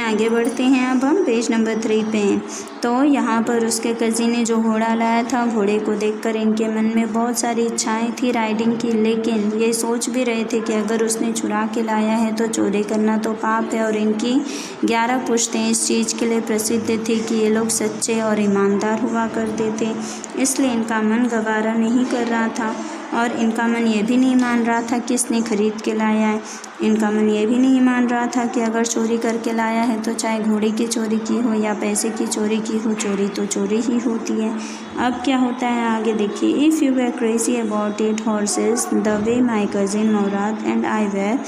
आगे बढ़ते हैं। अब हम पेज नंबर 3 पे हैं। तो यहाँ पर उसके कज़िन ने जो घोड़ा लाया था, घोड़े को देखकर इनके मन में बहुत सारी इच्छाएं थी राइडिंग की, लेकिन ये सोच भी रहे थे कि अगर उसने चुरा के लाया है तो चोरी करना तो पाप है। और इनकी 11 पुश्तें इस चीज़ के लिए प्रसिद्ध थी कि ये लोग सच्चे और ईमानदार हुआ करते थे, इसलिए इनका मन गवारा नहीं कर रहा था। और इनका मन ये भी नहीं मान रहा था कि इसने खरीद के लाया है। इनका मन ये भी नहीं मान रहा था कि अगर चोरी करके लाया है तो चाहे घोड़े की चोरी की हो या पैसे की चोरी की हो, चोरी तो चोरी ही होती है। अब क्या होता है आगे देखिए। If you were crazy about it horses the way my cousin Mourad and I were,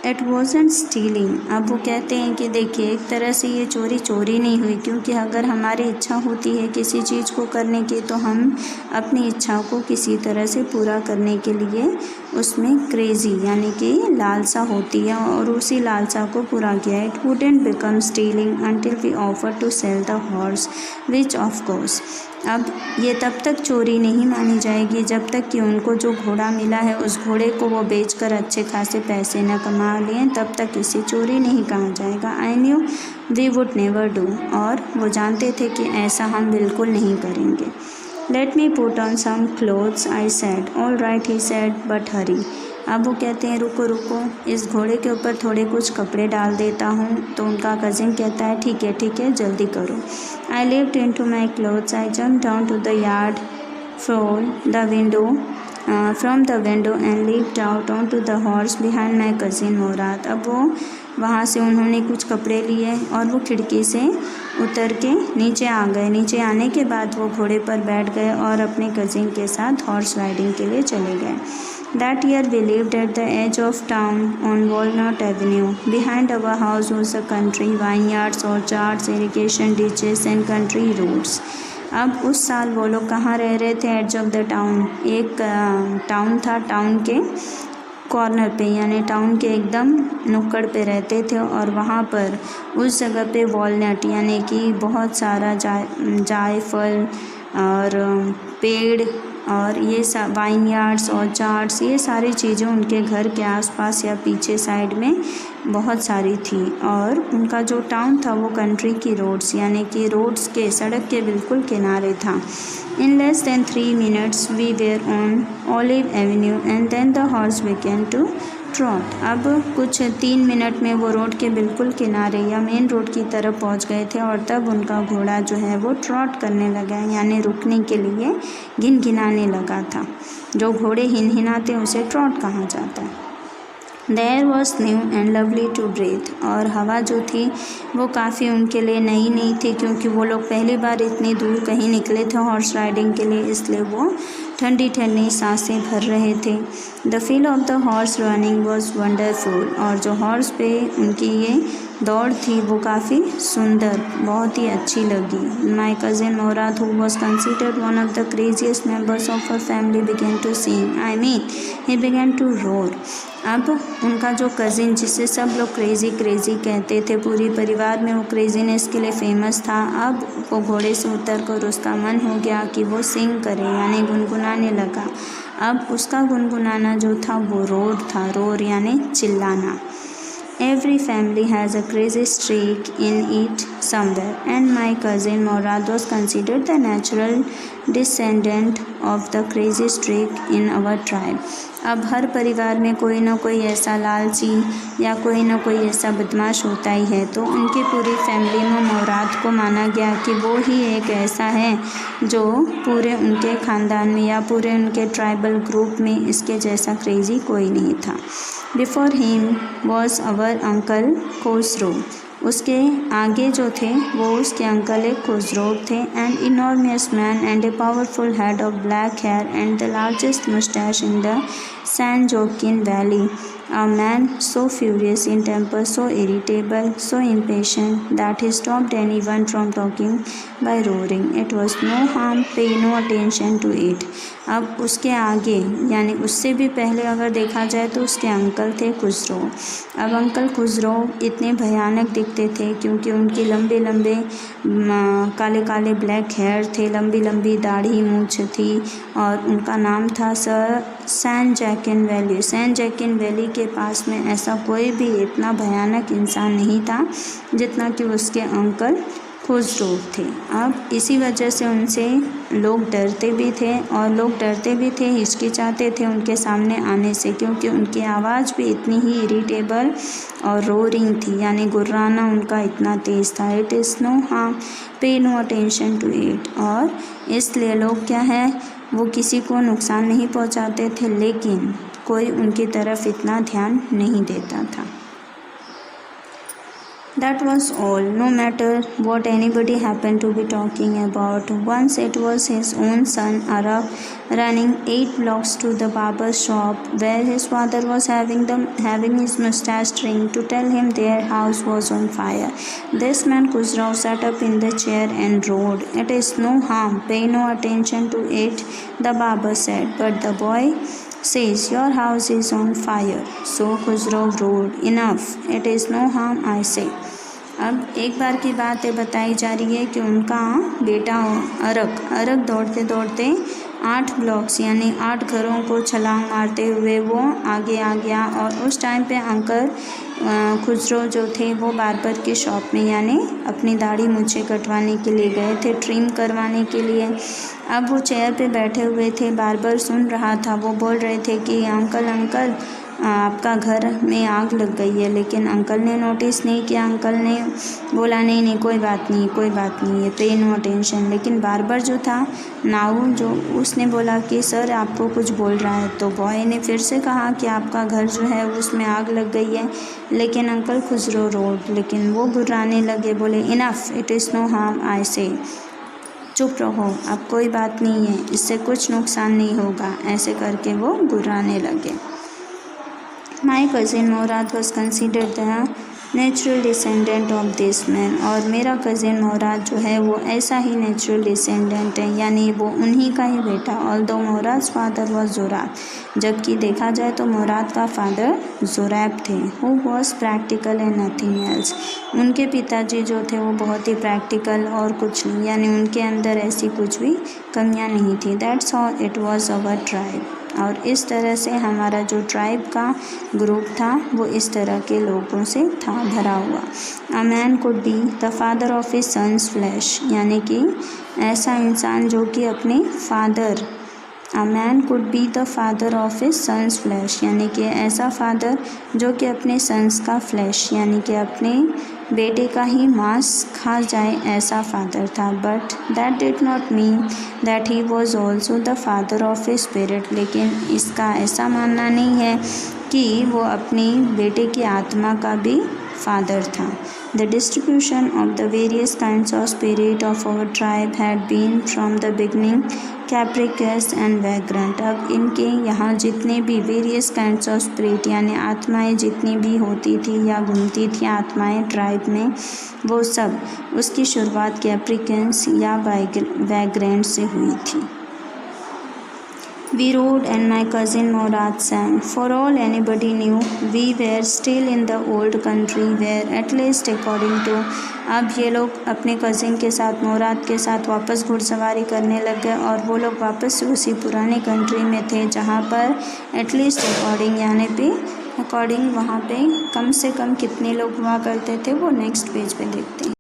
it wasn't stealing. अब वो कहते हैं कि देखिए एक तरह से ये चोरी नहीं हुई, क्योंकि अगर हमारी इच्छा होती है किसी चीज़ को करने की तो हम अपनी इच्छा को किसी तरह से पूरा करने के लिए उसमें क्रेज़ी यानी कि लालसा होती है, और उसी लालसा को पूरा किया। It wouldn't become stealing until we offer to sell the horse which of course. अब ये तब तक चोरी नहीं मानी जाएगी जब तक कि उनको जो घोड़ा मिला है उस घोड़े को वो बेचकर अच्छे खासे पैसे न कमा लें, तब तक इसे चोरी नहीं कहा जाएगा। I knew we would never do, और वो जानते थे कि ऐसा हम बिल्कुल नहीं करेंगे। Let me put on some clothes I said. All right he said, but hurry. अब वो कहते हैं रुको रुको, इस घोड़े के ऊपर थोड़े कुछ कपड़े डाल देता हूँ। तो उनका कज़िन कहता है ठीक है जल्दी करो। I leapt into my clothes, I jump down to the yard from the window and leapt out on to the horse behind my cousin Mourad. अब वो वहाँ से उन्होंने कुछ कपड़े लिए और वो खिड़की से उतर के नीचे आ गए। नीचे आने के बाद वो घोड़े पर बैठ गए और अपने कज़िन के साथ हॉर्स राइडिंग के लिए चले गए। That year we lived at the edge of town on Walnut Avenue. Behind our house was a country, vineyards, orchards, irrigation ditches and country roads. अब उस साल वो लोग कहाँ रह रहे थे? Edge of the town. एक टाउन था, टाउन के कॉर्नर पे यानी टाउन के एकदम नुक्कड़ पे रहते थे, और वहाँ पर उस जगह पे वॉलनट यानी कि बहुत सारा जायफल और पेड़ और ये वाइनयार्ड्स और चार्ट्स, ये सारी चीज़ें उनके घर के आसपास या पीछे साइड में बहुत सारी थी। और उनका जो टाउन था वो कंट्री की रोड्स यानी कि रोड्स के सड़क के बिल्कुल किनारे था। In less than 3 minutes we were on Olive Avenue and then the horse began to trot. अब कुछ 3 मिनट में वो रोड के बिल्कुल किनारे या मेन रोड की तरफ पहुंच गए थे, और तब उनका घोड़ा जो है वो ट्रॉट करने लगा यानी रुकने के लिए गिनगिनाने लगा था। जो घोड़े हिनहिनाते उसे ट्रॉट कहा जाता है। There was new and lovely to breathe. और हवा जो थी वो काफ़ी उनके लिए नई थी, क्योंकि वो लोग पहली बार इतनी दूर कहीं निकले थे हॉर्स राइडिंग के लिए, इसलिए वो ठंडी ठंडी सांसें भर रहे थे। The feel of the horse running was wonderful. और जो हॉर्स पे उनकी ये दौड़ थी वो काफ़ी सुंदर, बहुत ही अच्छी लगी। My cousin Mourad, who was considered one of the craziest members of her family, began to sing, I mean he began to roar. अब उनका जो कज़िन, जिसे सब लोग क्रेज़ी कहते थे, पूरी परिवार में वो क्रेजीनेस के लिए फेमस था, अब वो घोड़े से उतर कर उसका मन हो गया कि वो सिंग करे यानी गुनगुनाने लगा। अब उसका गुनगुनाना जो था वो रोर था, रोर यानी चिल्लाना। Every family has a crazy streak in it somewhere, and my cousin Morad was considered the natural descendant of the crazy streak in our tribe. अब हर परिवार में कोई ना कोई ऐसा लालची या कोई ना कोई ऐसा बदमाश होता ही है, तो उनकी पूरी फैमिली में मोराद को माना गया कि वो ही एक ऐसा है जो पूरे उनके ख़ानदान में या पूरे उनके ट्राइबल ग्रुप में इसके जैसा क्रेज़ी कोई नहीं था। Before him was our uncle Khusro. उसके आगे जो थे वो उसके अंकल एक खुसरो थे। And enormous man and a powerful head of black hair and the largest moustache in the San Joaquin Valley. A man so furious in temper, so irritable, so impatient that he stopped anyone from talking by roaring. It was no harm, pay no attention to it. अब उसके आगे यानी उससे भी पहले अगर देखा जाए तो उसके अंकल थे खुसरो। अब अंकल खुसरो इतने भयानक दिखते थे क्योंकि उनकी लंबे लंबे काले काले ब्लैक हेयर थे, लंबी लंबी दाढ़ी मूंछ थी, और उनका नाम था sir San Joaquin Valley. San Joaquin Valley के पास में ऐसा कोई भी इतना भयानक इंसान नहीं था जितना कि उसके अंकल खुसरो थे। अब इसी वजह से उनसे लोग डरते भी थे और लोग डरते भी थे, हिचकिचाते थे उनके सामने आने से, क्योंकि उनकी आवाज़ भी इतनी ही इरिटेबल और रोरिंग थी, यानी गुर्राना उनका इतना तेज़ था। इट इज़ नो हार्म, पे नो अटेंशन टू इट। और इसलिए लोग क्या है, वो किसी को नुकसान नहीं पहुंचाते थे, लेकिन कोई उनकी तरफ इतना ध्यान नहीं देता था। That was all, no matter what anybody happened to be talking about. Once it was his own son Arab running 8 blocks to the barber's shop where his father was having his mustache trimmed to tell him their house was on fire. This man Khusrau sat up in the chair and roared, "It is no harm, pay no attention to it," the barber said. But the boy says your house is on fire. So Khusrau roared, "Enough, it is no harm, I say." अब एक बार की बात है, बताई जा रही है कि उनका बेटा अरग दौड़ते दौड़ते 8 ब्लॉक्स यानी 8 घरों को छलांग मारते हुए वो आगे आ गया। और उस टाइम पे अंकल खुसरो जो थे वो बार्बर की शॉप में यानी अपनी दाढ़ी मूछें कटवाने के लिए गए थे, ट्रिम करवाने के लिए। अब वो चेयर पे बैठे हुए थे, बार्बर सुन रहा था, वो बोल रहे थे कि अंकल आपका घर में आग लग गई है। लेकिन अंकल ने नोटिस नहीं किया, अंकल ने बोला नहीं कोई बात नहीं, ये पे नो अटेंशन। लेकिन बार्बर जो था नाऊ जो, उसने बोला कि सर आपको कुछ बोल रहा है। तो बॉय ने फिर से कहा कि आपका घर जो है उसमें आग लग गई है। लेकिन अंकल खुसरो रोड, लेकिन वो गुर्राने लगे, बोले enough, it is no harm, I say, चुप रहो, अब कोई बात नहीं है, इससे कुछ नुकसान नहीं होगा, ऐसे करके वो गुर्राने लगे। My cousin Morad was considered the natural descendant of this man. और मेरा कज़िन मोराद जो है वो ऐसा ही नेचुरल डिसेंडेंट है, यानी वो उन्हीं का ही बेटा। ऑल्दो मोराद्स फादर वॉज ज़ुराब, जबकि देखा जाए तो मोराद का फादर ज़ुरैब थे। Who was practical and nothing else. उनके पिताजी जो थे वो बहुत ही प्रैक्टिकल और कुछ नहीं, यानी उनके अंदर ऐसी कुछ भी कमियां नहीं थी। That's how it was our tribe. और इस तरह से हमारा जो ट्राइब का ग्रुप था वो इस तरह के लोगों से था भरा हुआ। A man could be the father of his sons flesh, यानी कि ऐसा इंसान जो कि अपने father, a man could be the father of his sons flesh, यानी कि ऐसा फादर जो कि अपने सन्स का फ्लैश यानी कि अपने बेटे का ही मांस खा जाए, ऐसा फादर था। But that did not mean that he was also the father of his spirit. लेकिन इसका ऐसा मानना नहीं है कि वो अपनी बेटे की आत्मा का भी फादर था। The distribution of the various kinds of spirit of our tribe had been from the beginning capricious and vagrant। अब इनके यहाँ जितने भी वेरियस काइंड्स ऑफ स्पिरिट यानी आत्माएं जितनी भी होती थी या घूमती थी आत्माएं ट्राइब में, वो सब उसकी शुरुआत कैप्रिकन्स या वैग्रेंट से हुई थी। We rode and my cousin Morad sang. For all anybody knew, we were still in the old country where at least according to। अब ये लोग अपने कज़िन के साथ, मोराद के साथ वापस घुड़सवारी करने लग गए और वो लोग वापस उसी पुराने कंट्री में थे जहाँ पर एटलीस्ट अकॉर्डिंग यानी पे अकॉर्डिंग वहाँ पे कम से कम कितने लोग हुआ करते थे वो नेक्स्ट पेज पे देखते हैं।